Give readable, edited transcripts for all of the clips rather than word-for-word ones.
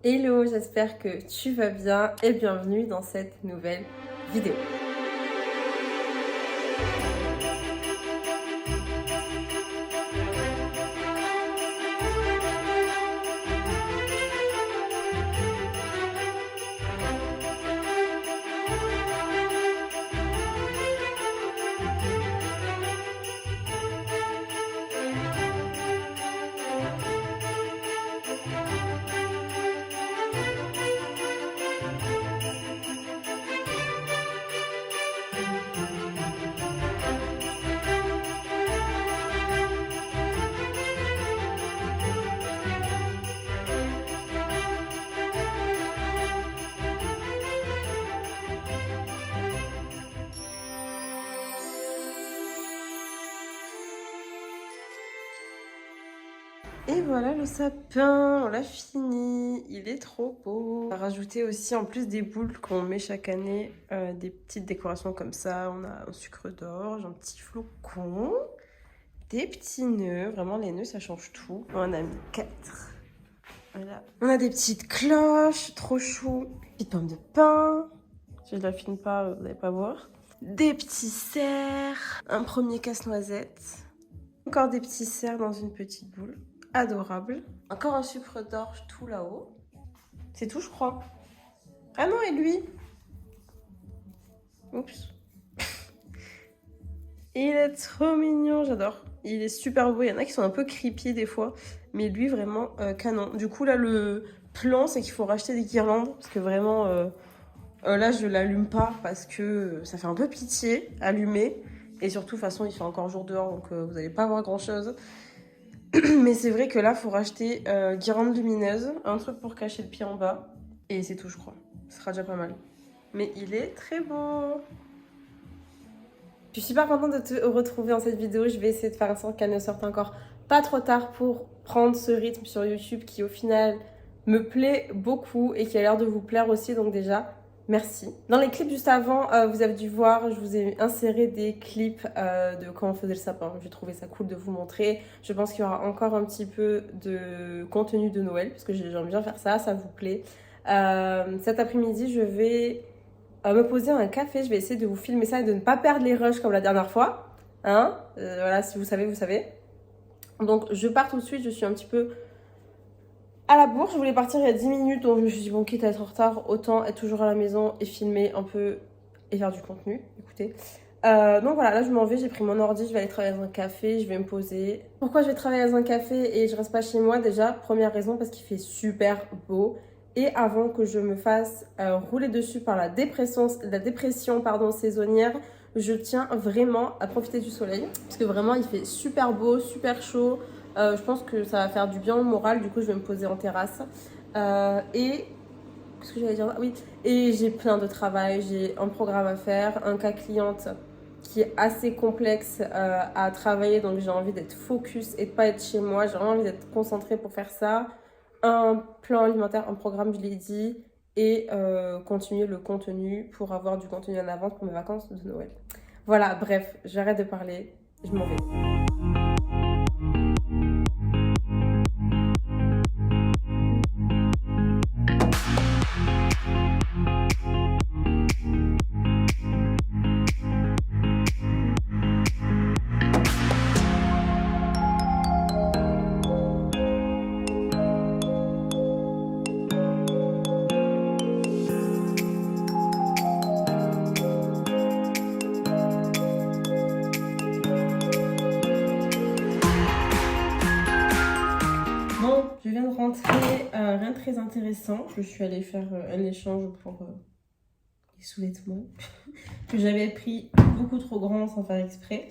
Hello, j'espère que tu vas bien et bienvenue dans cette nouvelle vidéo. Et voilà le sapin, on l'a fini, il est trop beau. On a rajouté aussi en plus des boules qu'on met chaque année, des petites décorations comme ça. On a un sucre d'orge, un petit flocon, des petits nœuds, vraiment les nœuds ça change tout. On a mis 4. Voilà. On a des petites cloches, trop chou, petites pommes de pain. Si je la filme pas, vous n'allez pas voir. Des petits cerfs, un premier casse-noisette. Encore des petits cerfs dans une petite boule. Adorable. Encore un sucre d'orge tout là-haut. C'est tout, je crois. Ah non, et lui? Oups. Il est trop mignon, j'adore. Il est super beau. Il y en a qui sont un peu creepy des fois. Mais lui, vraiment canon. Du coup, là, le plan, c'est qu'il faut racheter des guirlandes. Parce que vraiment, là, je l'allume pas parce que ça fait un peu pitié, allumer. Et surtout, de toute façon, il fait encore jour dehors, donc vous n'allez pas voir grand-chose. Mais c'est vrai que là, il faut racheter guirlande lumineuse, un truc pour cacher le pied en bas. Et c'est tout, je crois. Ce sera déjà pas mal. Mais il est très beau. Je suis super contente de te retrouver dans cette vidéo. Je vais essayer de faire en sorte qu'elle ne sorte encore pas trop tard pour prendre ce rythme sur YouTube qui, au final, me plaît beaucoup et qui a l'air de vous plaire aussi. Donc déjà, merci. Dans les clips juste avant, vous avez dû voir, je vous ai inséré des clips de quand on faisait le sapin. J'ai trouvé ça cool de vous montrer. Je pense qu'il y aura encore un petit peu de contenu de Noël parce que j'aime bien faire ça, ça vous plaît. Cet après-midi, je vais me poser un café. Je vais essayer de vous filmer ça et de ne pas perdre les rushs comme la dernière fois. Hein, voilà, si vous savez, vous savez. Donc, je pars tout de suite. Je suis un petit peu à la bourre. Je voulais partir il y a 10 minutes. Donc, je me suis dit, bon, quitte à être en retard, autant être toujours à la maison et filmer un peu et faire du contenu. Écoutez. Donc voilà, là je m'en vais, j'ai pris mon ordi, je vais aller travailler dans un café, je vais me poser. Pourquoi je vais travailler dans un café et je reste pas chez moi? Déjà, première raison, parce qu'il fait super beau. Et avant que je me fasse rouler dessus par la dépression saisonnière, je tiens vraiment à profiter du soleil. Parce que vraiment, il fait super beau, super chaud. Je pense que ça va faire du bien au moral, du coup je vais me poser en terrasse. Qu'est-ce que j'allais dire? Oui, et j'ai plein de travail, j'ai un programme à faire, un cas cliente qui est assez complexe à travailler, donc j'ai envie d'être focus et de pas être chez moi, j'ai vraiment envie d'être concentrée pour faire ça. Un plan alimentaire, un programme, je l'ai dit, et continuer le contenu pour avoir du contenu en avance pour mes vacances de Noël. Voilà, bref, j'arrête de parler, je m'en vais. Bon, je viens de rentrer, rien de très intéressant. Je suis allée faire un échange pour les sous-vêtements que j'avais pris beaucoup trop grand sans faire exprès.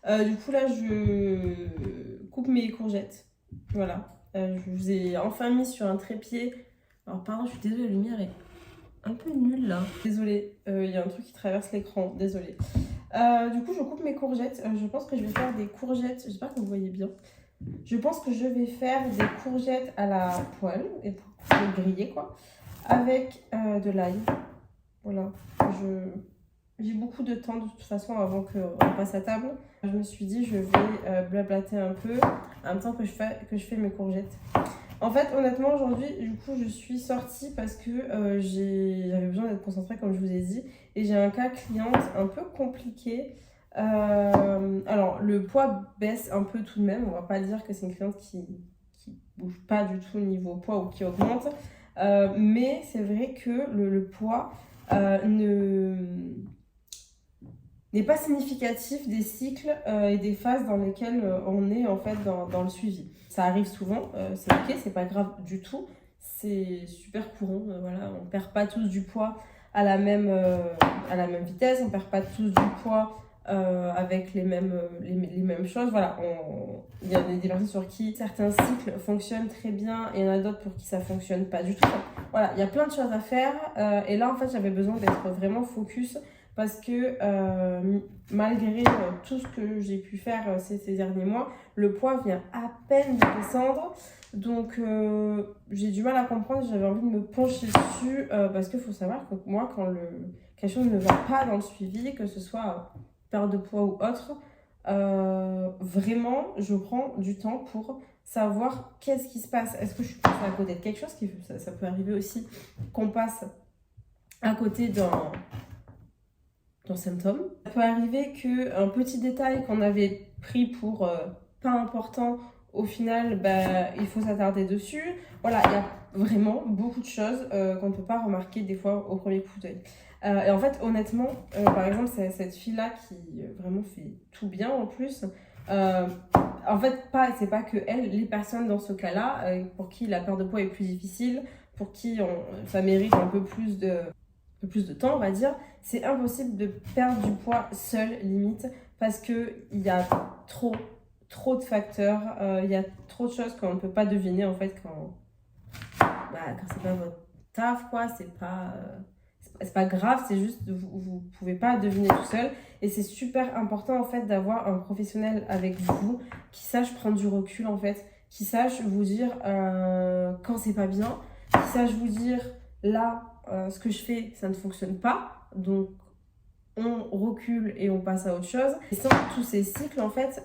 Du coup, là, je coupe mes courgettes. Voilà. Je vous ai enfin mis sur un trépied. Alors, pardon, je suis désolée, la lumière est un peu nulle là. Désolée, il y a un truc qui traverse l'écran. Désolée. Du coup, je coupe mes courgettes. Je pense que je vais faire des courgettes. J'espère que vous voyez bien. Je pense que je vais faire des courgettes à la poêle et pour les griller quoi, avec de l'ail. Voilà, j'ai beaucoup de temps de toute façon avant qu'on passe à table. Je me suis dit, je vais blablater un peu en même temps que je fais mes courgettes. En fait, honnêtement, aujourd'hui, du coup, je suis sortie parce que j'avais besoin d'être concentrée, comme je vous ai dit. Et j'ai un cas cliente un peu compliqué. Alors, le poids baisse un peu tout de même. On va pas dire que c'est une cliente qui bouge pas du tout niveau poids ou qui augmente. Mais c'est vrai que le poids n'est pas significatif des cycles et des phases dans lesquelles on est en fait dans le suivi. Ça arrive souvent, c'est ok, c'est pas grave du tout, c'est super courant, voilà, on perd pas tous du poids à la même vitesse, on perd pas tous du poids avec les mêmes choses, voilà, il y a des personnes sur qui certains cycles fonctionnent très bien et il y en a d'autres pour qui ça fonctionne pas du tout. Voilà, il y a plein de choses à faire et là en fait j'avais besoin d'être vraiment focus parce que malgré tout ce que j'ai pu faire ces derniers mois, le poids vient à peine de descendre. Donc j'ai du mal à comprendre, j'avais envie de me pencher dessus parce qu'il faut savoir que moi, quand quelque chose ne va pas dans le suivi, que ce soit perte de poids ou autre, vraiment, je prends du temps pour savoir qu'est-ce qui se passe. Est-ce que je suis passée à côté de quelque chose ça peut arriver aussi qu'on passe à côté d'un symptôme. Ça peut arriver qu'un petit détail qu'on avait pris pour pas important, au final, il faut s'attarder dessus. Voilà, il y a vraiment beaucoup de choses qu'on ne peut pas remarquer des fois au premier coup d'œil. Et en fait, honnêtement, par exemple, cette fille-là qui vraiment fait tout bien en plus. En fait, c'est pas que elle, les personnes dans ce cas-là, pour qui la perte de poids est plus difficile, pour qui ça mérite un peu plus de temps, on va dire, c'est impossible de perdre du poids seul, limite, parce qu'il y a trop de facteurs, il y a trop de choses qu'on ne peut pas deviner, en fait, quand c'est pas votre taf, quoi, c'est pas grave, c'est juste, vous pouvez pas deviner tout seul, et c'est super important, en fait, d'avoir un professionnel avec vous qui sache prendre du recul, en fait, qui sache vous dire quand c'est pas bien, qui sache vous dire, là, ce que je fais, ça ne fonctionne pas. Donc, on recule et on passe à autre chose. Et sans tous ces cycles, en fait,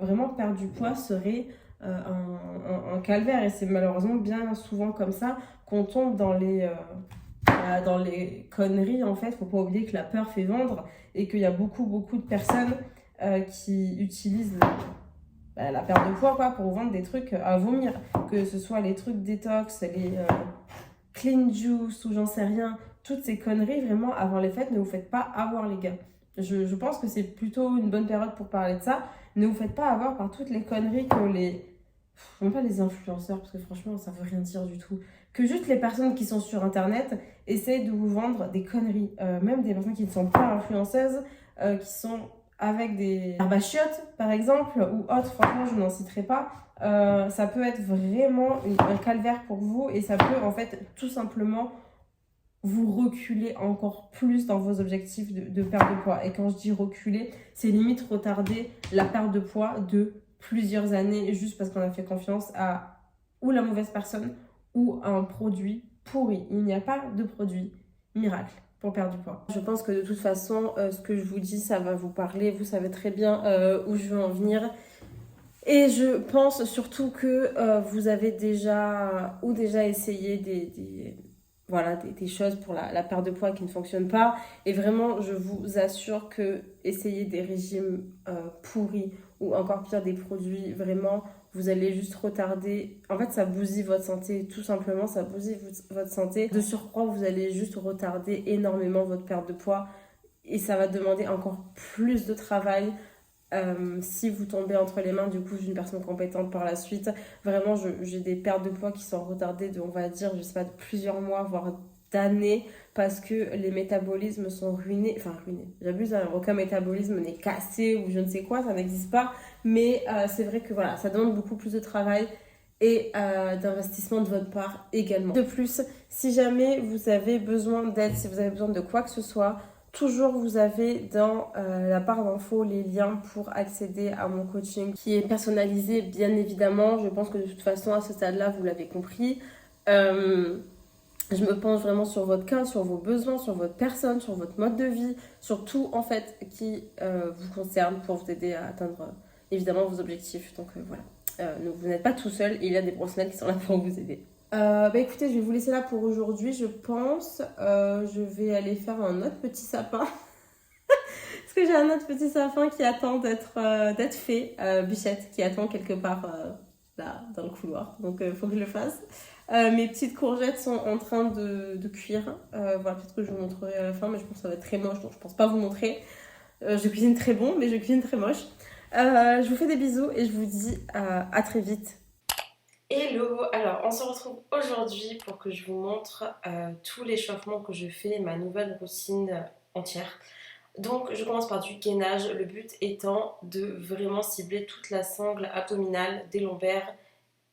vraiment perdre du poids serait un calvaire. Et c'est malheureusement bien souvent comme ça qu'on tombe dans les conneries, en fait. Faut pas oublier que la peur fait vendre et qu'il y a beaucoup de personnes qui utilisent la perte de poids, quoi, pour vendre des trucs à vomir. Que ce soit les trucs détox, les clean juice ou j'en sais rien, toutes ces conneries, vraiment, avant les fêtes, ne vous faites pas avoir, les gars. Je pense que c'est plutôt une bonne période pour parler de ça. Ne vous faites pas avoir par toutes les conneries que même pas les influenceurs, parce que franchement, ça veut rien dire du tout. Que juste les personnes qui sont sur Internet essayent de vous vendre des conneries. Même des personnes qui ne sont pas influenceuses, qui sont avec des herbachiotes, par exemple, ou autres, franchement, je n'en citerai pas. Ça peut être vraiment un calvaire pour vous et ça peut en fait tout simplement vous reculer encore plus dans vos objectifs de perte de poids. Et quand je dis reculer, c'est limite retarder la perte de poids de plusieurs années juste parce qu'on a fait confiance à ou la mauvaise personne ou à un produit pourri. Il n'y a pas de produit miracle pour perdre du poids. Je pense que de toute façon, ce que je vous dis, ça va vous parler. Vous savez très bien où je veux en venir. Et je pense surtout que vous avez déjà essayé des choses pour la perte de poids qui ne fonctionnent pas. Et vraiment, je vous assure que essayer des régimes pourris ou encore pire des produits, vraiment, vous allez juste retarder. En fait, ça bousille votre santé, tout simplement, ça bousille votre santé. De surcroît, vous allez juste retarder énormément votre perte de poids et ça va demander encore plus de travail. Si vous tombez entre les mains du coup d'une personne compétente par la suite, vraiment j'ai des pertes de poids qui sont retardées de, on va dire, je sais pas, de plusieurs mois voire d'années parce que les métabolismes sont ruinés, j'abuse, hein, aucun métabolisme n'est cassé ou je ne sais quoi, ça n'existe pas, mais c'est vrai que voilà, ça demande beaucoup plus de travail et d'investissement de votre part également. De plus, si jamais vous avez besoin d'aide, si vous avez besoin de quoi que ce soit, toujours vous avez dans la barre d'infos les liens pour accéder à mon coaching qui est personnalisé, bien évidemment. Je pense que de toute façon à ce stade-là vous l'avez compris. Je me penche vraiment sur votre cas, sur vos besoins, sur votre personne, sur votre mode de vie, sur tout en fait qui vous concerne pour vous aider à atteindre évidemment vos objectifs. Donc voilà. Donc vous n'êtes pas tout seul et il y a des professionnels qui sont là pour vous aider. Bah écoutez, je vais vous laisser là pour aujourd'hui, je pense. Je vais aller faire un autre petit sapin. Parce que j'ai un autre petit sapin qui attend d'être fait. Bichette qui attend quelque part là dans le couloir. Donc il faut que je le fasse. Mes petites courgettes sont en train de cuire. Voilà, peut-être que je vous montrerai à la fin, mais je pense que ça va être très moche, donc je pense pas vous montrer. Je cuisine très bon, mais je cuisine très moche. Je vous fais des bisous et je vous dis à très vite. Hello, alors on se retrouve aujourd'hui pour que je vous montre tout l'échauffement que je fais, ma nouvelle routine entière. Donc je commence par du gainage, le but étant de vraiment cibler toute la sangle abdominale, des lombaires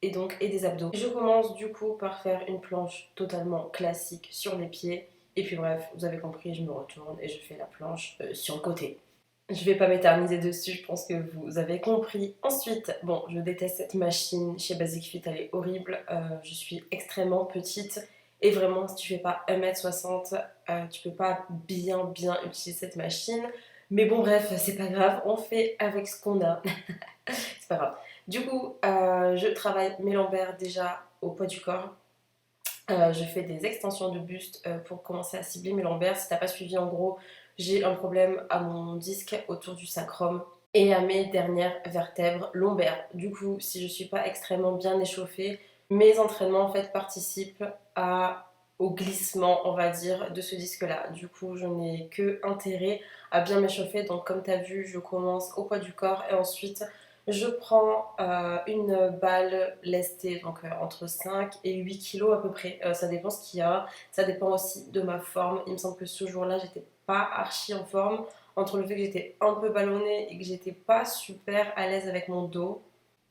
et des abdos. Je commence du coup par faire une planche totalement classique sur les pieds. Et puis bref, vous avez compris, je me retourne et je fais la planche sur le côté. Je vais pas m'éterniser dessus, je pense que vous avez compris. Ensuite, bon, je déteste cette machine chez Basic Fit, elle est horrible. Je suis extrêmement petite et vraiment, si tu fais pas 1m60, tu peux pas bien utiliser cette machine. Mais bon, bref, c'est pas grave, on fait avec ce qu'on a. C'est pas grave. Du coup, je travaille mes lombaires déjà au poids du corps. Je fais des extensions de buste pour commencer à cibler mes lombaires. Si t'as pas suivi, en gros, j'ai un problème à mon disque autour du sacrum et à mes dernières vertèbres lombaires. Du coup, si je suis pas extrêmement bien échauffée, mes entraînements en fait participent au glissement, on va dire, de ce disque-là. Du coup, je n'ai que intérêt à bien m'échauffer. Donc, comme tu as vu, je commence au poids du corps et ensuite je prends une balle lestée, donc entre 5 et 8 kilos à peu près. Ça dépend ce qu'il y a. Ça dépend aussi de ma forme. Il me semble que ce jour-là, j'étais pas archi en forme. Entre le fait que j'étais un peu ballonnée et que j'étais pas super à l'aise avec mon dos.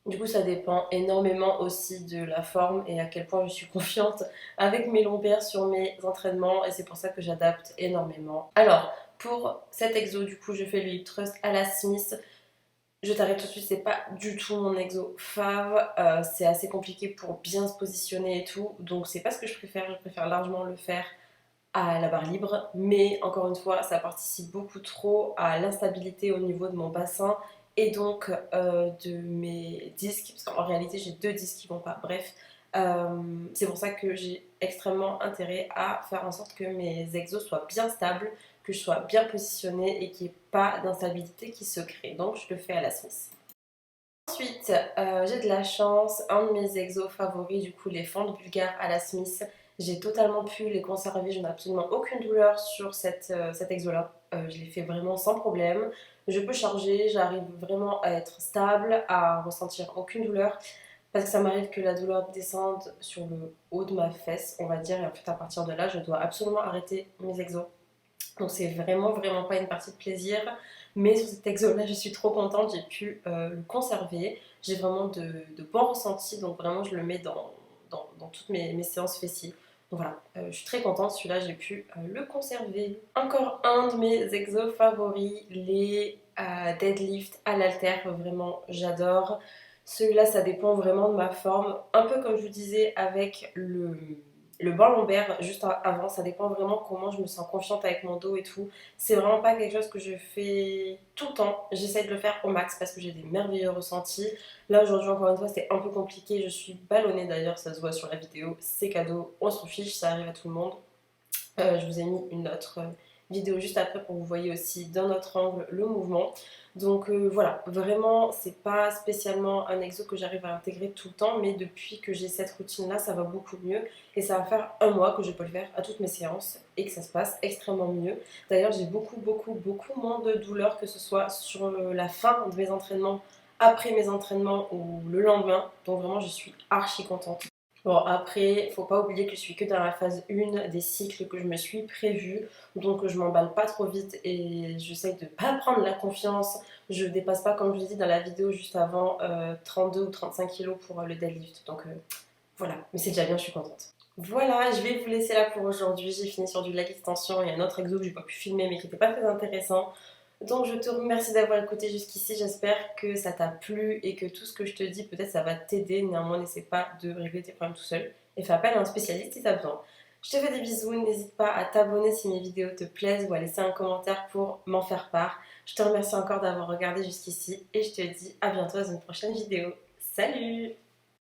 Du coup, ça dépend énormément aussi de la forme et à quel point je suis confiante avec mes lombaires sur mes entraînements. Et c'est pour ça que j'adapte énormément. Alors, pour cet exo, du coup, je fais le hip thrust à la Smith. Je t'arrête tout de suite, c'est pas du tout mon exo fave, c'est assez compliqué pour bien se positionner et tout, donc c'est pas ce que je préfère largement le faire à la barre libre, mais encore une fois, ça participe beaucoup trop à l'instabilité au niveau de mon bassin et donc de mes disques, parce qu'en réalité j'ai deux disques qui vont pas, bref. C'est pour ça que j'ai extrêmement intérêt à faire en sorte que mes exos soient bien stables, que je sois bien positionnée et qu'il n'y ait pas d'instabilité qui se crée. Donc je le fais à la Smith. Ensuite, j'ai de la chance, un de mes exos favoris, du coup les fentes bulgares à la Smith, j'ai totalement pu les conserver, je n'ai absolument aucune douleur sur cet exo-là. Je l'ai fait vraiment sans problème. Je peux charger, j'arrive vraiment à être stable, à ressentir aucune douleur. Parce que ça m'arrive que la douleur descende sur le haut de ma fesse, on va dire, et en fait à partir de là, je dois absolument arrêter mes exos. Donc c'est vraiment pas une partie de plaisir. Mais sur cet exo-là, je suis trop contente, j'ai pu le conserver. J'ai vraiment de bons ressentis, donc vraiment je le mets dans toutes mes séances fessiers. Donc voilà, je suis très contente, celui-là j'ai pu le conserver. Encore un de mes exos favoris, les deadlift à l'haltère, vraiment j'adore. Celui-là ça dépend vraiment de ma forme, un peu comme je vous disais avec le banc lombaire juste avant, ça dépend vraiment comment je me sens confiante avec mon dos et tout. C'est vraiment pas quelque chose que je fais tout le temps. J'essaie de le faire au max parce que j'ai des merveilleux ressentis. Là aujourd'hui encore une fois c'était un peu compliqué. Je suis ballonnée d'ailleurs, ça se voit sur la vidéo. C'est cadeau, on s'en fiche, ça arrive à tout le monde. Je vous ai mis une autre vidéo juste après pour que vous voyez aussi d'un autre angle le mouvement. Donc voilà, vraiment c'est pas spécialement un exo que j'arrive à intégrer tout le temps, mais depuis que j'ai cette routine là ça va beaucoup mieux et ça va faire un mois que je peux le faire à toutes mes séances et que ça se passe extrêmement mieux. D'ailleurs j'ai beaucoup moins de douleur, que ce soit sur la fin de mes entraînements, après mes entraînements ou le lendemain, donc vraiment je suis archi contente. Bon, après, faut pas oublier que je suis que dans la phase 1 des cycles que je me suis prévue, donc je m'emballe pas trop vite et j'essaye de pas prendre la confiance. Je dépasse pas, comme je l'ai dit dans la vidéo juste avant, 32 ou 35 kilos pour le deadlift. Donc voilà, mais c'est déjà bien, je suis contente. Voilà, je vais vous laisser là pour aujourd'hui. J'ai fini sur du leg extension et un autre exo que j'ai pas pu filmer mais qui était pas très intéressant. Donc je te remercie d'avoir écouté jusqu'ici, j'espère que ça t'a plu et que tout ce que je te dis peut-être ça va t'aider. Néanmoins n'essaie pas de régler tes problèmes tout seul et fais appel à un spécialiste si t'as besoin. Je te fais des bisous, n'hésite pas à t'abonner si mes vidéos te plaisent ou à laisser un commentaire pour m'en faire part. Je te remercie encore d'avoir regardé jusqu'ici et je te dis à bientôt dans une prochaine vidéo. Salut!